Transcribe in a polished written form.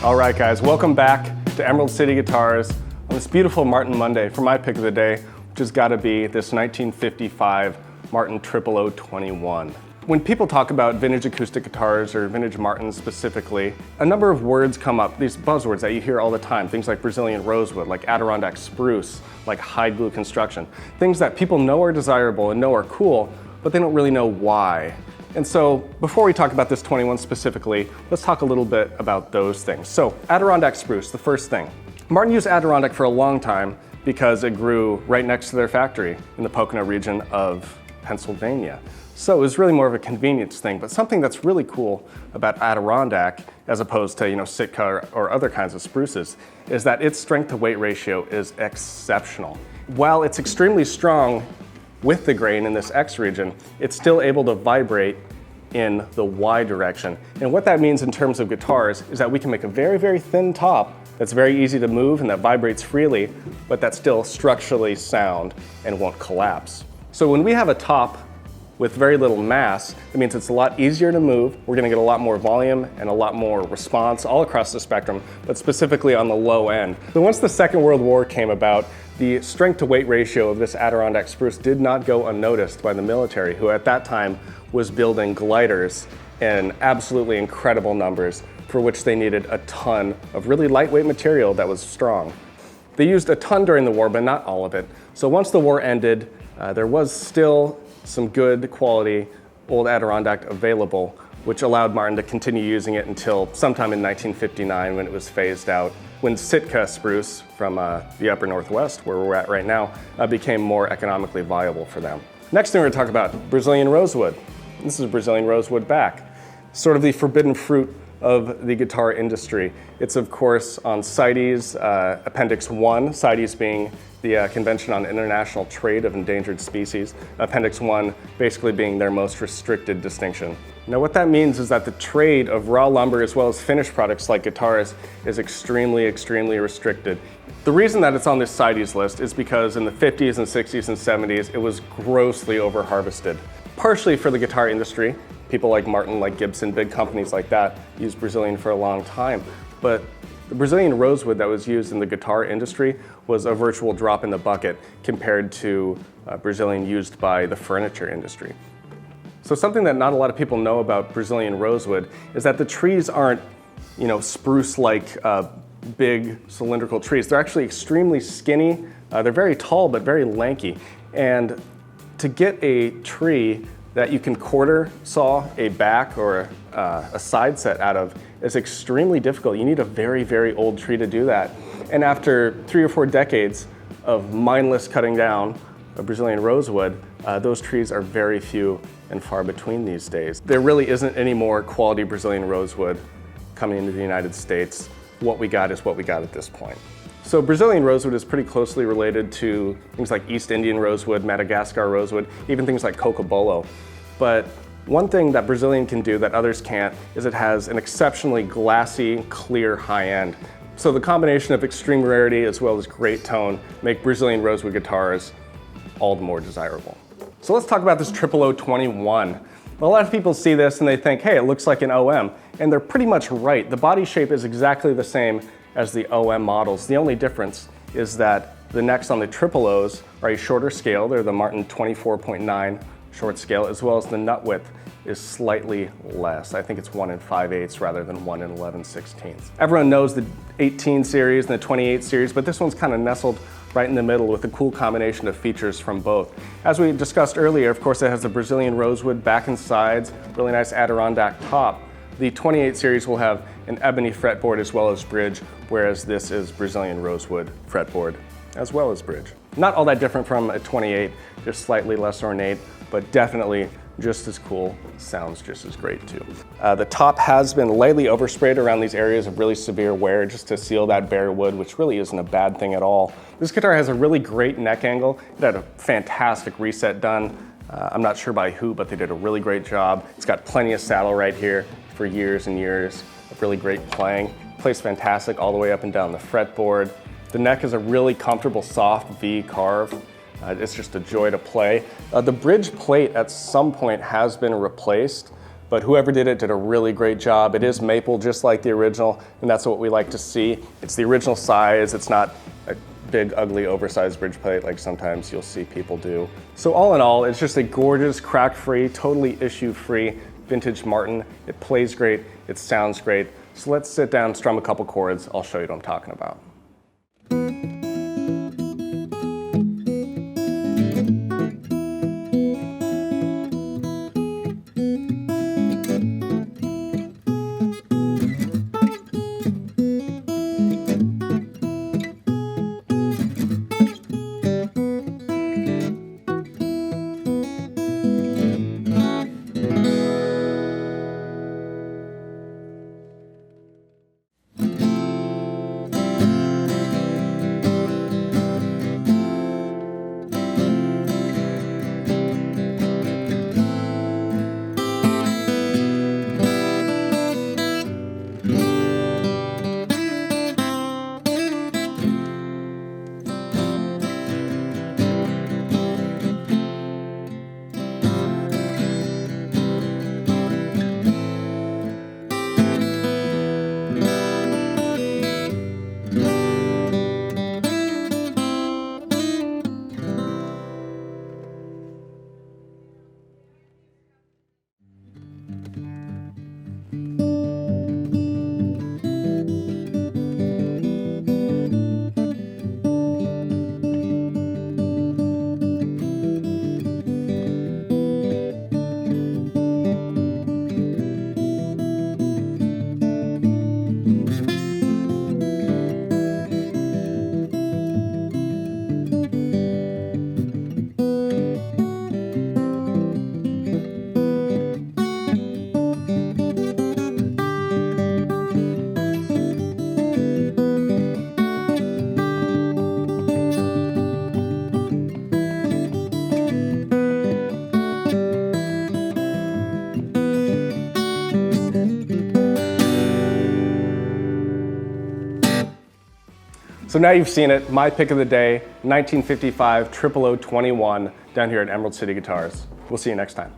All right, guys, welcome back to Emerald City Guitars on this beautiful Martin Monday for my pick of the day, which has got to be this 1955 Martin 00021. When people talk about vintage acoustic guitars or vintage Martins specifically, a number of words come up, these buzzwords that you hear all the time, things like Brazilian Rosewood, like Adirondack Spruce, like hide glue construction, things that people know are desirable and know are cool, but they don't really know why. And so before we talk about this 21 specifically, let's talk a little bit about those things. So Adirondack Spruce, the first thing. Martin used Adirondack for a long time because it grew right next to their factory in the Pocono region of Pennsylvania. So it was really more of a convenience thing, but something that's really cool about Adirondack, as opposed to Sitka or other kinds of spruces, is that its strength to weight ratio is exceptional. While it's extremely strong with the grain in this X region, it's still able to vibrate in the Y direction. And what that means in terms of guitars is that we can make a very, very thin top that's very easy to move and that vibrates freely, but that's still structurally sound and won't collapse. So when we have a top with very little mass, it means it's a lot easier to move. We're gonna get a lot more volume and a lot more response all across the spectrum, but specifically on the low end. So once the Second World War came about, the strength to weight ratio of this Adirondack spruce did not go unnoticed by the military, who at that time was building gliders in absolutely incredible numbers, for which they needed a ton of really lightweight material that was strong. They used a ton during the war, but not all of it. So once the war ended, there was still some good quality old Adirondack available, which allowed Martin to continue using it until sometime in 1959 when it was phased out, when Sitka spruce from the upper Northwest, where we're at right now, became more economically viable for them. Next thing we're gonna talk about, Brazilian Rosewood. This is Brazilian Rosewood back. Sort of the forbidden fruit of the guitar industry. It's of course on CITES Appendix 1, CITES being the Convention on International Trade of Endangered Species, Appendix 1 basically being their most restricted distinction. Now what that means is that the trade of raw lumber as well as finished products like guitars is extremely, extremely restricted. The reason that it's on this CITES list is because in the 50s and 60s and 70s it was grossly over-harvested. Partially for the guitar industry, people like Martin, like Gibson, big companies like that used Brazilian for a long time, but the Brazilian rosewood that was used in the guitar industry was a virtual drop in the bucket compared to Brazilian used by the furniture industry. So something that not a lot of people know about Brazilian rosewood is that the trees aren't, spruce-like big cylindrical trees. They're actually extremely skinny. They're very tall but very lanky. And to get a tree that you can quarter saw a back or a side set out of is extremely difficult. You need a very, very old tree to do that. And after 3 or 4 decades of mindless cutting down of Brazilian rosewood, those trees are very few and far between these days. There really isn't any more quality Brazilian rosewood coming into the United States. What we got is what we got at this point. So Brazilian rosewood is pretty closely related to things like East Indian rosewood, Madagascar rosewood, even things like cocobolo. But one thing that Brazilian can do that others can't is it has an exceptionally glassy, clear high end. So the combination of extreme rarity as well as great tone make Brazilian rosewood guitars all the more desirable. So let's talk about this 00021. A lot of people see this and they think, hey, it looks like an OM, and they're pretty much right. The body shape is exactly the same as the OM models. The only difference is that the necks on the triple O's are a shorter scale. They're the Martin 24.9 short scale, as well as the nut width is slightly less. I think it's 1 5/8 rather than 1 11/16. Everyone knows the 18 series and the 28 series, but this one's kind of nestled right in the middle with a cool combination of features from both. As we discussed earlier, of course, it has the Brazilian rosewood back and sides, really nice Adirondack top. The 28 series will have an ebony fretboard as well as bridge, whereas this is Brazilian rosewood fretboard as well as bridge. Not all that different from a 28, just slightly less ornate, but definitely just as cool, sounds just as great too. The top has been lightly oversprayed around these areas of really severe wear just to seal that bare wood, which really isn't a bad thing at all. This guitar has a really great neck angle. It had a fantastic reset done. I'm not sure by who, but they did a really great job. It's got plenty of saddle right here for years and years of really great playing. It plays fantastic all the way up and down the fretboard. The neck is a really comfortable, soft V carve. It's just a joy to play. The bridge plate at some point has been replaced, but whoever did it did a really great job. It is maple just like the original, and that's what we like to see. It's the original size. It's not a big, ugly, oversized bridge plate like sometimes you'll see people do. So all in all, it's just a gorgeous, crack-free, totally issue-free vintage Martin. It plays great, it sounds great. So let's sit down, strum a couple chords. I'll show you what I'm talking about. So now you've seen it, my pick of the day, 1955 0021 down here at Emerald City Guitars. We'll see you next time.